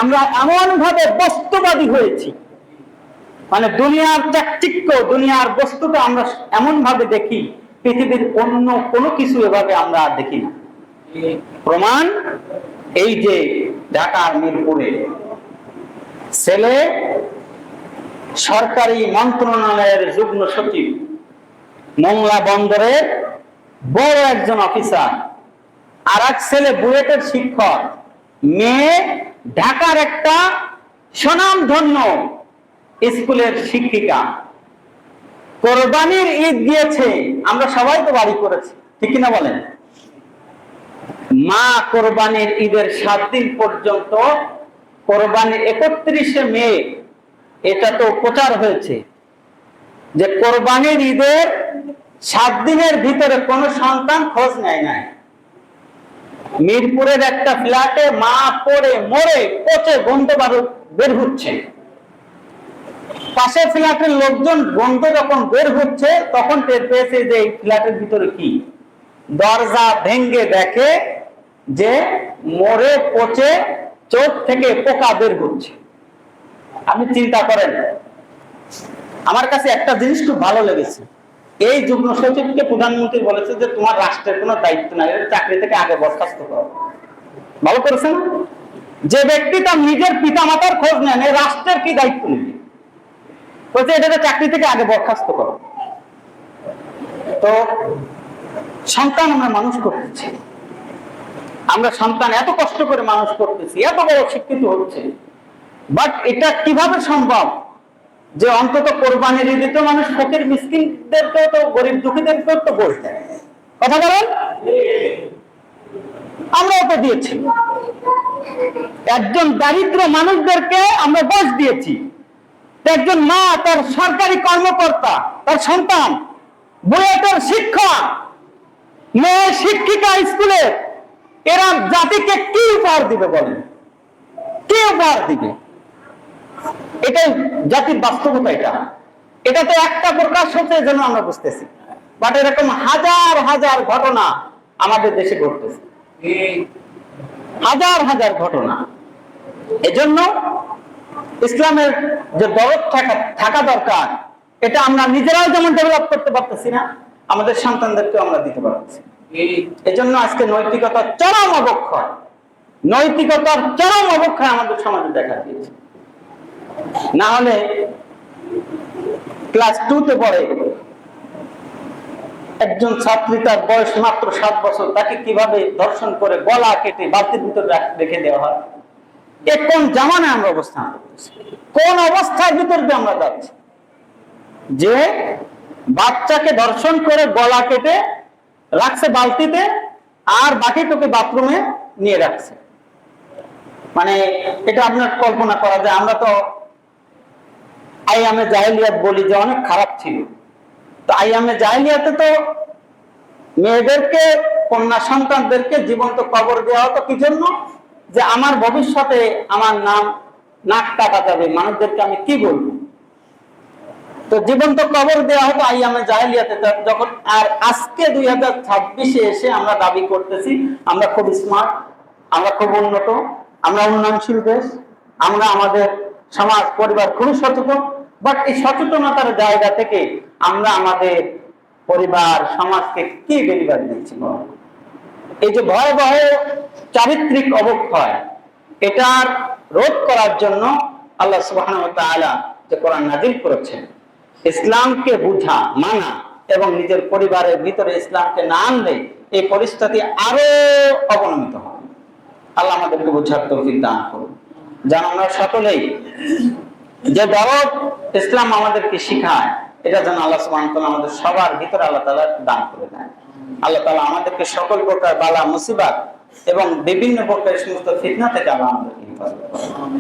আমরা এমন ভাবে বস্তুবাদী হয়েছি, মানে দুনিয়ার চাকচিক্য, দুনিয়ার বস্তুটা আমরা এমন ভাবে দেখি, পৃথিবীর অন্য কোনো কিছু এভাবে আমরা আর দেখি না। প্রমাণ এই যে ঢাকার মিরপুরে ছেলে সরকারি মন্ত্রণালয়ের যুগ্ম সচিব, মোংলা বন্দরের বড় একজন অফিসার, আর এক ছেলে বুয়েটের শিক্ষক, মেয়ে ঢাকার একটা স্বনামধন্য স্কুলের শিক্ষিকা। কোরবানির ঈদ গিয়েছে, আমরা সবাই তো বাড়ি করেছি, ঠিক কিনা বলেন? মা কোরবানির ঈদের 7 দিন পর্যন্ত, কোরবানির 31শে মে এটা তো প্রচার হয়েছে যে কোরবানির ঈদের 7 দিনের ভিতরে কোন সন্তান খোঁজ নেয় নাই। মিরপুরের একটা ফ্ল্যাটে মা পড়ে মরে পচে গন্ধ বের হচ্ছে, পাশের ফ্ল্যাটের লোকজন গন্ধ যখন বের হচ্ছে তখন টের পেয়েছে যে এই ফ্ল্যাটের ভিতরে কি। দরজা ভেঙে দেখে যে মরে পচে চোখ থেকে পোকা বের হচ্ছে। আপনি চিন্তা করেন, আমার কাছে একটা জিনিস খুব ভালো লেগেছে। এই যুগ্ম সচিবকে প্রধানমন্ত্রী বলেছে যে তোমার রাষ্ট্রের কোনো দায়িত্ব নাই, চাকরি থেকে আগে বরখাস্ত করো। ভালো করেছেন? যে ব্যক্তি তার নিজের পিতা মাতার খোঁজ নেন, এই রাষ্ট্রের কি দায়িত্ব নেবে? বলছে এটাকে চাকরি থেকে আগে বরখাস্ত করো। তো সন্তান আমরা মানুষ করতেছি, আমরা সন্তান এত কষ্ট করে মানুষ করতেছি, এত বড় শিক্ষিত হচ্ছে, বাট এটা কিভাবে সম্ভব যে অন্তত কোরবানির ঈদে তো মানুষ ফকির মিসকিনদেরকেও তো, গরিব দুঃখীদেরকেও তো গোশ দেয়? কথা বলেন। আমরাও তো দিয়েছি, একজন দারিদ্র মানুষদেরকে আমরা গোশ দিয়েছি। একজন মা তার সরকারি কর্মকর্তা, তার সন্তান বুয়েটের শিক্ষক, মেয়ে শিক্ষিকা স্কুলে, এরা জাতিকে কি উপহার দিবে বলেন? কি উপহার দিবে? এটাই জাতির বাস্তবতা। এটা তো একটা প্রকাশ হচ্ছে যেন আমরা বুঝতেছি, বাট এরকম হাজার হাজার ঘটনা আমাদের দেশে ঘটতেছে, হাজার হাজার ঘটনা। এজন্য ইসলামের যে দরদ থাকা দরকার, এটা আমরা নিজেরাও যেমন ডেভেলপ করতে পারতেছি না, আমাদের সন্তানদেরকে আমরা দিতে পারতেছি। এজন্য আজকে নৈতিকতার চরম অবক্ষয়, নৈতিকতার চরম অবক্ষয় আমাদের সমাজে দেখা দিয়েছে। না হলে ক্লাস 2 তে পড়ে একজন ছাত্রী, তার বয়স মাত্র 7 বছর, তাকে কিভাবে ধর্ষণ করে গলা কেটে বালতির ভিতরে রেখে দেওয়া হয়। এ কোন জামানায় আমরা অবস্থান করতেছি? কোন অবস্থার ভিতর দিয়ে আমরা যাচ্ছি যে বাচ্চাকে ধর্ষণ করে গলা কেটে রাখছে বালতিতে, আর বাকিটুকু বাথরুমে নিয়ে রাখছে? মানে এটা আপনার কল্পনা করা যায়? আমরা তো আইয়ামে জাহেলিয়াত বলি যে অনেক খারাপ ছিল। তো আইয়ামে জাহেলিয়াতে তো মেয়েদেরকে, কন্যা সন্তানদেরকে জীবন্ত কবর দেওয়া হতো কি জন্য? যে আমার ভবিষ্যতে আমার নাক কাটা যাবে, মানুষদেরকে আমি কি বলবো? তো জীবন্ত কবর দেওয়া হতো আইয়ামে জাহেলিয়াতে। যখন আর আজকে 2026-এ এসে আমরা দাবি করতেছি আমরা খুব স্মার্ট, আমরা খুব উন্নত, আমরা উন্নয়নশীল দেশ, আমরা আমাদের সমাজ পরিবার খুবই সচেতন, বাট এই সচেতনতার জায়গা থেকে আমরা আমাদের পরিবার সমাজকে কি ডেলিভারি দিচ্ছি? এই যে ভয়াবহ চারিত্রিক অবক্ষয়, এটার রোধ করার জন্য আল্লাহ সুবহানাহু ওয়া তাআলা যে কোরআন নাযিল করেছেন, ইসলামকে বুঝা, মানা এবং নিজের পরিবারের ভিতরে ইসলামকে না আনলে এই পরিস্থিতি আরো অবনমিত হবে। আল্লাহ আমাদেরকে বুঝার তৌফিক দান করুন, যেন আমরা সকলেই যে দরদ ইসলাম আমাদেরকে শিখায়, এটা যেন আল্লাহ সুবহানাহু ওয়া তাআলা আমাদের সবার ভিতরে আল্লাহ তাআলা দান করে দেন। আল্লাহ তাআলা আমাদেরকে সকল প্রকার বালা মুসিবত এবং বিভিন্ন প্রকার সমস্ত ফিতনা থেকে আল্লাহ আমাদেরকে হেফাজত করুন।